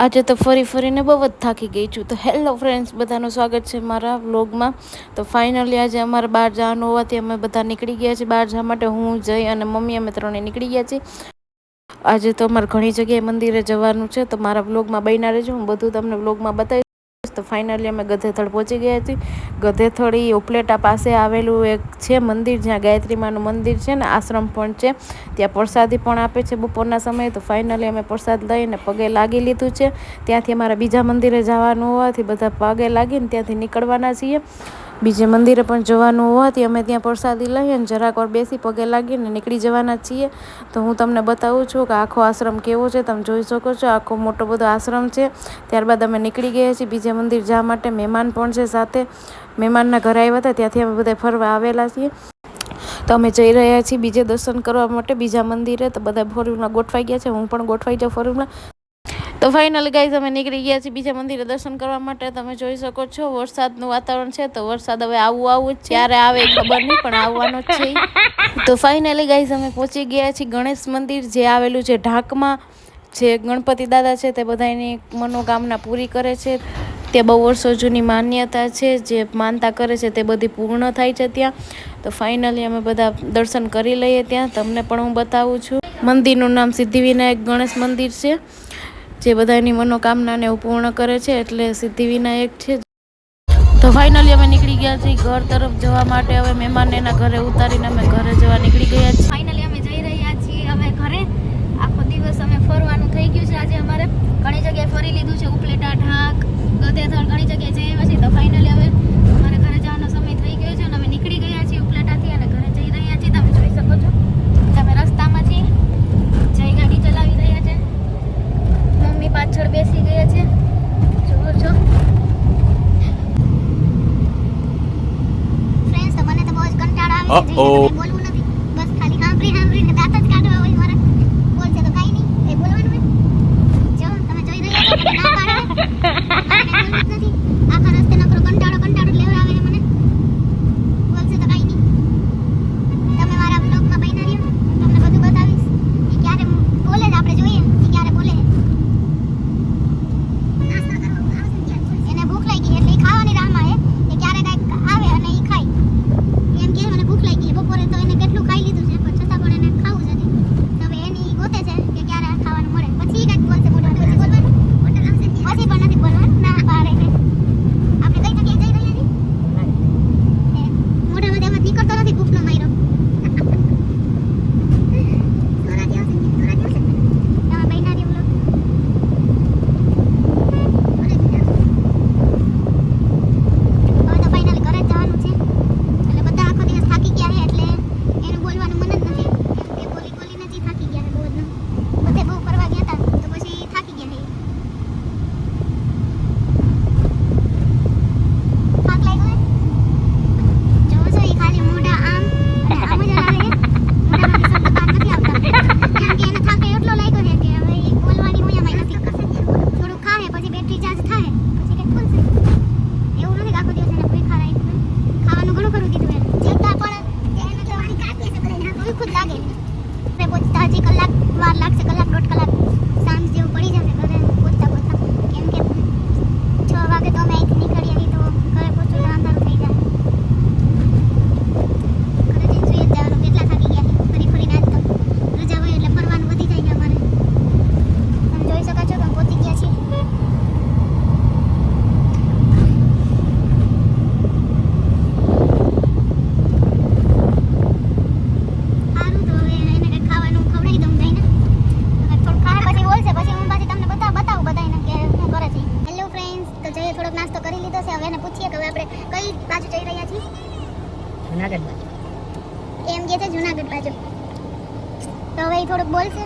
આજે તો ફરીને બહુ જ થાકી ગઈ છું. તો હેલો ફ્રેન્ડ્સ, બધાનું સ્વાગત છે મારા વ્લોગમાં. તો ફાઇનલી આજે અમારે બહાર જવાનું હોવાથી અમે બધા નીકળી ગયા છીએ બહાર જવા માટે. હું, જય અને મમ્મી અમે ત્રણે નીકળી ગયા છીએ. આજે તો અમારે ઘણી જગ્યાએ મંદિરે જવાનું છે, તો મારા વ્લોગમાં બન્યા રહેજો. હું બધું તમને વ્લોગમાં બતાવીશ. તો ફાઇનલી અમે ગધેથળ પહોંચી ગયા છીએ. ગધેથળ ઉપલેટા પાસે આવેલું એક છે મંદિર, જ્યાં ગાયત્રી માનું મંદિર છે ને આશ્રમ પણ છે. ત્યાં પ્રસાદી પણ આપે છે બપોરના સમયે. તો ફાઇનલી અમે પ્રસાદ લઈને પગે લાગી લીધું છે. ત્યાંથી અમારા બીજા મંદિરે જવાનું હોવાથી બધા પગે લાગીને ત્યાંથી નીકળવાના છીએ. બીજે મંદિરે પણ જવાનું હોવાથી અમે ત્યાં પ્રસાદી લઈને જરાક વાર બેસી પગે લાગીને નીકળી જવાના છીએ. તો હું તમને બતાવું છું કે આખો આશ્રમ કેવો છે. તમે જોઈ શકો છો, આખો મોટો બધો આશ્રમ છે. ત્યારબાદ અમે નીકળી ગયા છીએ બીજે મંદિર જવા માટે. મહેમાન પણ છે સાથે, મહેમાનના ઘરે આવ્યા હતા, ત્યાંથી અમે બધા ફરવા આવેલા છીએ. તો અમે જઈ રહ્યા છીએ બીજે દર્શન કરવા માટે બીજા મંદિરે. તો બધા ફોરવ્હીલમાં ગોઠવાઈ ગયા છે, હું પણ ગોઠવાઈ જાઉં ફોરવ્હીલમાં. તો ફાઇનલી ગાઈઝ અમે નીકળી ગયા છીએ બીજા મંદિરે દર્શન કરવા માટે. તમે જોઈ શકો છો વરસાદનું વાતાવરણ છે, તો વરસાદ હવે આવું જ છે. ક્યારે આવે ખબર નહીં, પણ આવવાનો જ છે. તો ફાઇનલી ગાઈઝ અમે પહોંચી ગયા છીએ ગણેશ મંદિર, જે આવેલું છે ઢાકમાં. જે ગણપતિ દાદા છે તે બધાની મનોકામના પૂરી કરે છે. તે બહુ વર્ષો જૂની માન્યતા છે, જે માનતા કરે છે તે બધી પૂર્ણ થાય છે ત્યાં. તો ફાઇનલી અમે બધા દર્શન કરી લઈએ ત્યાં. તમને પણ હું બતાવું છું. મંદિરનું નામ સિદ્ધિવિનાયક ગણેશ મંદિર છે, જે બધાની મનોકામનાને એવું પૂર્ણ કરે છે, એટલે સિદ્ધિવિનાયક છે. તો ફાઇનલી અમે નીકળી ગયા છીએ ઘર તરફ જવા માટે. હવે મહેમાનને એના ઘરે ઉતારીને અમે ઘરે જવા નીકળી ગયા છીએ. ફાઇનલી અમે જઈ રહ્યા છીએ હવે ઘરે. આખો દિવસ અમે ફરવાનું થઈ ગયું છે આજે અમારે. ઘણી જગ્યાએ ફરી લીધું છે, ઉપલેટા, ઢાક, ગધેથળ, ઘણી જગ્યાએ જઈ આવ્યા છીએ. તો ફાઇનલી હવે અમારે ઘરે જવાનો સમય થઈ ગયો છે અને અમે નીકળી ગયા છીએ ઉપલેટાથી અને ઘરે જઈ રહ્યા છીએ. તમે જોઈ શકો છો, તમે રસ્તામાં છીએ. જય ગાડી ચલાવી રહ્યા છે, મમ્મી પાછળ બેસી ગયા છે, જુઓ છો. ફ્રેન્ડ્સ, તો મને તો બહુ જ કંટાળો આવે છે. બોલવું નથી, બસ ખાલી સાંભળીને દાંત જ કાઢવા હોય મારા. બોલશે તો કાંઈ નહીં, કંઈ બોલવાનું હોય. જો તમે જોઈ રહ્યા છો, મને ના પાડે બોલવું જ નથી. આખા રસ્તે નકરો કંટાળો લેવડાવે મને. બોલશે તો કાંઈ નહીં. તમે મારા બ્લોગમાં બન્યા રહ્યો, તમને બધું બતાવીશ. એ ક્યારે બોલે જ આપણે જોઈએ, એ ક્યારે બોલે. એને ભૂખ લાગી એટલે એ ખાવાની રાહમાં હે. એ ક્યારે કાંઈક આવે અને એ ખાય. એમ કે મને ભૂખ લાગી. બપોરે તો એને કેટલું ખાઈ લીધું છે, પણ છતાં પણ એને ખાવું છે. તો હવે એની ગોતે છે કે ક્યારે ખાવાનું મળે, પછી કાંઈક બોલશે. પછી બોલવાનું, પછી પણ નથી બોલવાનું, ના પાડે છે. આપણે કઈ જગ્યાએ જઈ રહ્યા છીએ, મોઢામાં એમ જ નીકળતો નથી ભૂખનો માર્યો. જુનાગઢ બાજુ એમ કે છે, જુનાગઢ બાજુ. તો હવે થોડુંક બોલશે,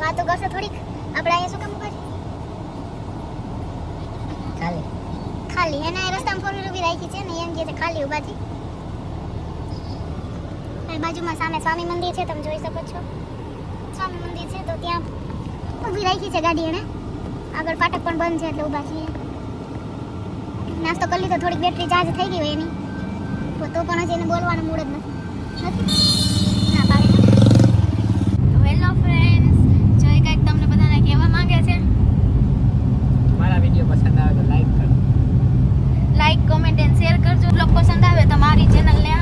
વાતો કરશે થોડીક. આપણે અહીંયા શું કામ ઉભા છે? ખાલી એના રસ્તામાં ફોર વ્હીલર ઉભી રાખી છે ને, એમ કે છે ખાલી ઉભા છે. બાજુમાં સામે સ્વામી મંદિર છે, તમે જોઈ શકો છો. સ્વામી મંદિર છે તો ત્યાં ઊભી રાખી છે ગાડી. એને આગળ ફાટક પણ બંધ છે એટલે ઊભા છીએ. નાસ્તો કરી લીધો, થોડીક બેટરી ચાર્જ થઈ ગઈ હોય એની, તો પણ હજી એને બોલવાનું મૂડ જ નથી. ના પાડે. તો હેલો ફ્રેન્ડ્સ, જોઈ કાંઈક તમને બધાને કહેવા માંગે છે. પસંદ આવે તો લાઈક કરો. લાઈક કમેન્ટ એન્ડ શેર કરજો. બ્લોગ પસંદ આવે તો મારી ચેનલને